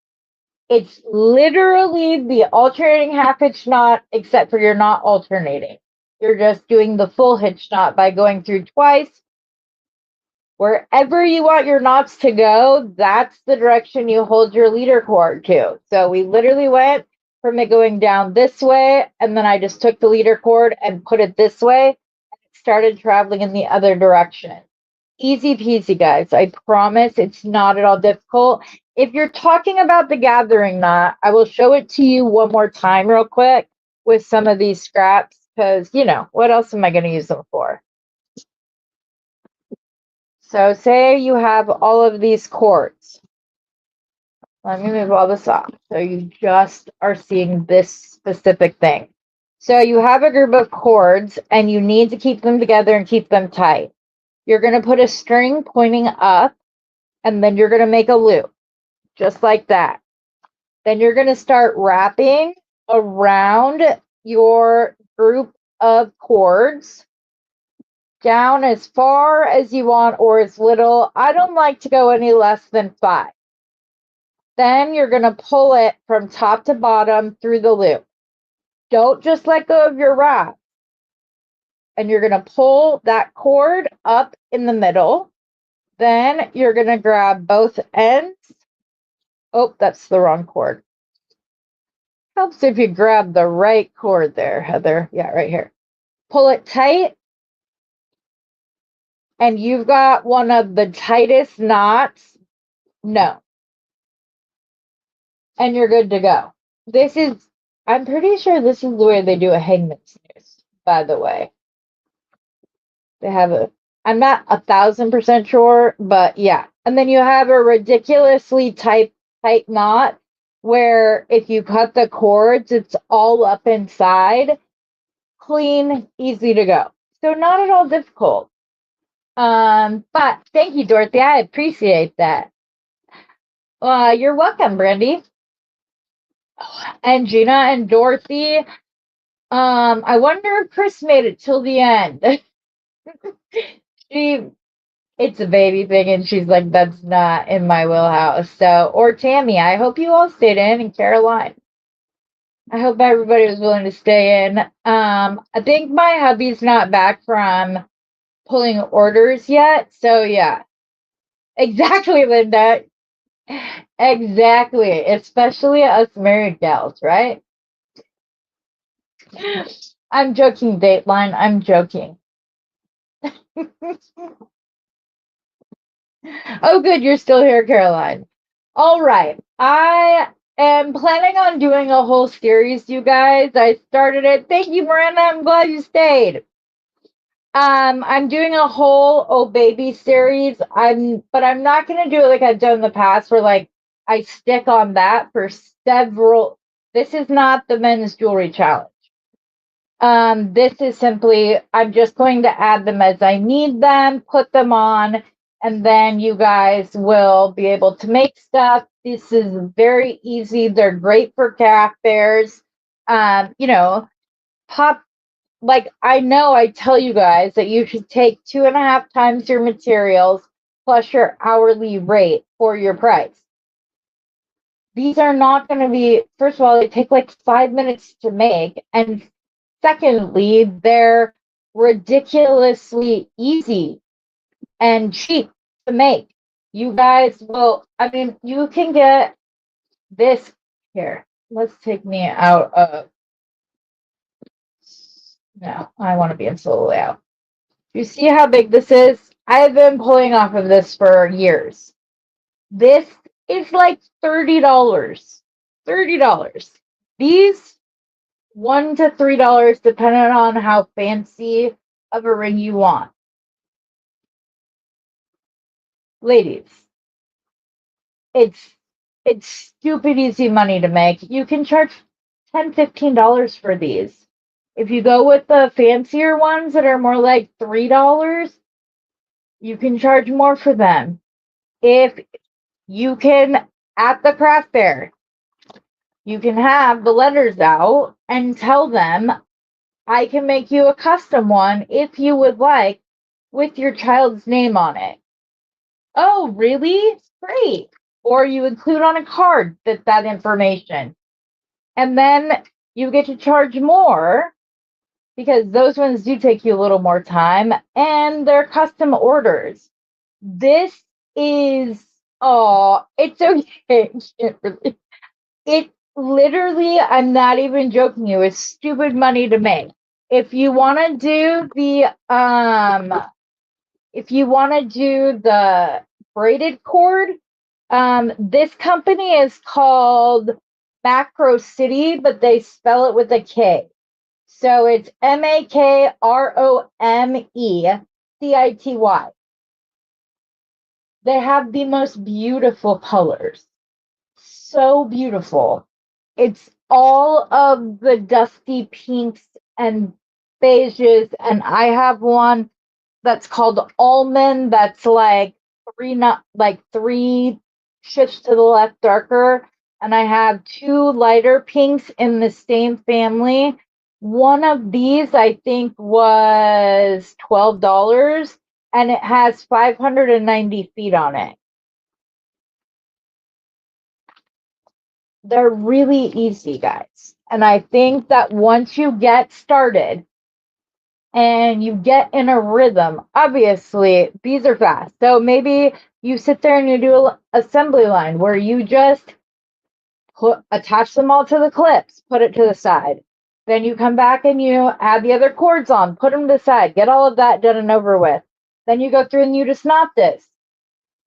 It's literally the alternating half hitch knot, except for you're not alternating. You're just doing the full hitch knot by going through twice. Wherever you want your knots to go, that's the direction you hold your leader cord to. So we literally went from it going down this way, and then I just took the leader cord and put it this way, and it started traveling in the other direction. Easy peasy, guys. I promise it's not at all difficult. If you're talking about the gathering knot, I will show it to you one more time real quick with some of these scraps, because, what else am I going to use them for? So say you have all of these cords. Let me move all this off. So you just are seeing this specific thing. So you have a group of cords and you need to keep them together and keep them tight. You're going to put a string pointing up and then you're going to make a loop just like that. Then you're going to start wrapping around your group of cords down as far as you want or as little. I don't like to go any less than 5. Then you're going to pull it from top to bottom through the loop. Don't just let go of your wrap. And you're going to pull that cord up in the middle. Then you're going to grab both ends. Oh, that's the wrong cord. Helps if you grab the right cord there, Heather. Yeah, right here. Pull it tight. And you've got one of the tightest knots. No. And you're good to go. I'm pretty sure this is the way they do a hangman's noose, by the way. They have I'm not 1,000% sure, but yeah. And then you have a ridiculously tight knot where if you cut the cords, it's all up inside. Clean, easy to go. So not at all difficult. But thank you, Dorothy. I appreciate that. You're welcome, Brandy. And Gina and Dorothy. I wonder if Chris made it till the end. It's a baby thing, and she's like, that's not in my wheelhouse. So, or Tammy, I hope you all stayed in, and Caroline. I hope everybody was willing to stay in. I think my hubby's not back from pulling orders yet. So yeah. Exactly, Linda. Exactly. Especially us married gals, right? I'm joking, Dateline. I'm joking. Oh, good. You're still here, Caroline. All right. I am planning on doing a whole series, you guys. I started it. Thank you, Miranda. I'm glad you stayed. I'm doing a whole Oh Baby series. But I'm not gonna do it like I've done in the past where like I stick on that for several. This is not the men's jewelry challenge. This is simply I'm just going to add them as I need them, put them on, and then you guys will be able to make stuff. This is very easy. They're great for craft fairs. Pop like I know I tell you guys that you should take 2.5 times your materials plus your hourly rate for your price. These are not going to be, first of all, they take like 5 minutes to make. And secondly, they're ridiculously easy and cheap to make. You guys will, you can get this here. Let's take me out of, no, I want to be in solo layout. You see how big this is? I've been pulling off of this for years. This is like $30. $30. These $1 to $3 depending on how fancy of a ring you want. Ladies, it's stupid easy money to make. You can charge $10, $15 for these. If you go with the fancier ones that are more like $3, you can charge more for them. If you can, at the craft fair, you can have the letters out and tell them, I can make you a custom one if you would like, with your child's name on it. Oh, really? Great. Or you include on a card that information. And then you get to charge more because those ones do take you a little more time and they're custom orders. This is, oh, it's okay. It literally, I'm not even joking you, it's stupid money to make. If you want to do the braided cord, this company is called Macro City, but they spell it with a K. So it's MAKROMECITY. They have the most beautiful colors. So beautiful. It's all of the dusty pinks and beiges, and I have one that's called almond that's like three shifts to the left darker, and I have two lighter pinks in the same family. One of these I think was $12, and it has 590 feet on it. They're really easy, guys. And I think that once you get started and you get in a rhythm, obviously these are fast. So maybe you sit there and you do an assembly line where you just attach them all to the clips, put it to the side. Then you come back and you add the other cords on, put them to the side, get all of that done and over with. Then you go through and you just knot this.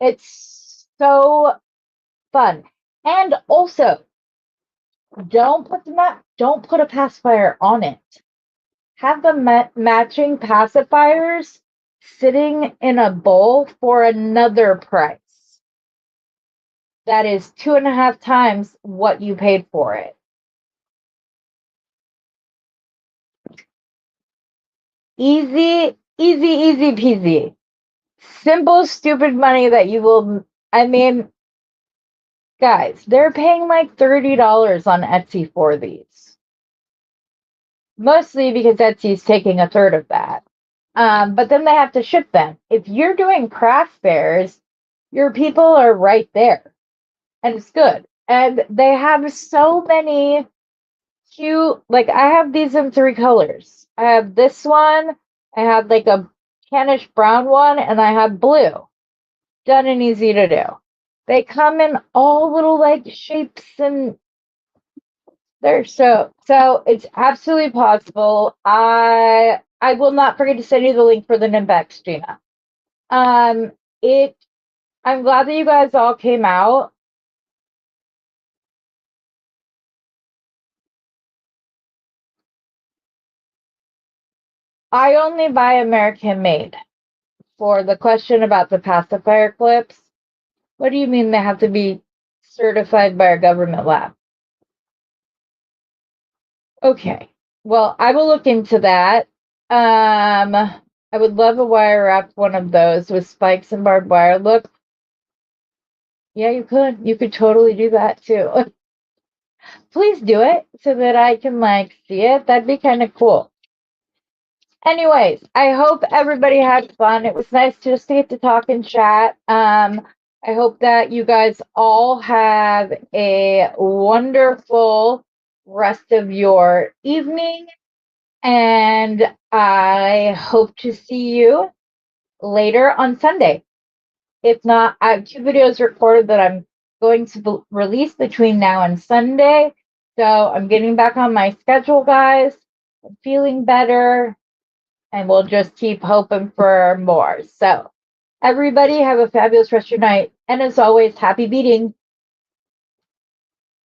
It's so fun. And also, don't put a pacifier on it. Have the matching pacifiers sitting in a bowl for another price. That is 2.5 times what you paid for it. Easy, easy, easy peasy. Simple, stupid money that you will, I mean, guys, they're paying like $30 on Etsy for these. Mostly because Etsy's taking a third of that. But then they have to ship them. If you're doing craft fairs, your people are right there. And it's good. And they have so many cute, like I have these in 3 colors. I have this one, I have like a tannish brown one, and I have blue. Done and easy to do. They come in all little like shapes, and they're so it's absolutely possible. I will not forget to send you the link for the Nimbex, Gina. I'm glad that you guys all came out. I only buy American made. For the question about the pacifier clips, what do you mean they have to be certified by a government lab? Okay, well, I will look into that. I would love a wire wrap one of those with spikes and barbed wire. Look, yeah, you could. You could totally do that too. Please do it so that I can like see it. That'd be kind of cool. Anyways, I hope everybody had fun. It was nice just to get to talk and chat. I hope that you guys all have a wonderful rest of your evening. And I hope to see you later on Sunday. If not, I have 2 videos recorded that I'm going to release between now and Sunday. So I'm getting back on my schedule, guys. I'm feeling better. And we'll just keep hoping for more. So everybody have a fabulous rest of your night. And as always, happy beading.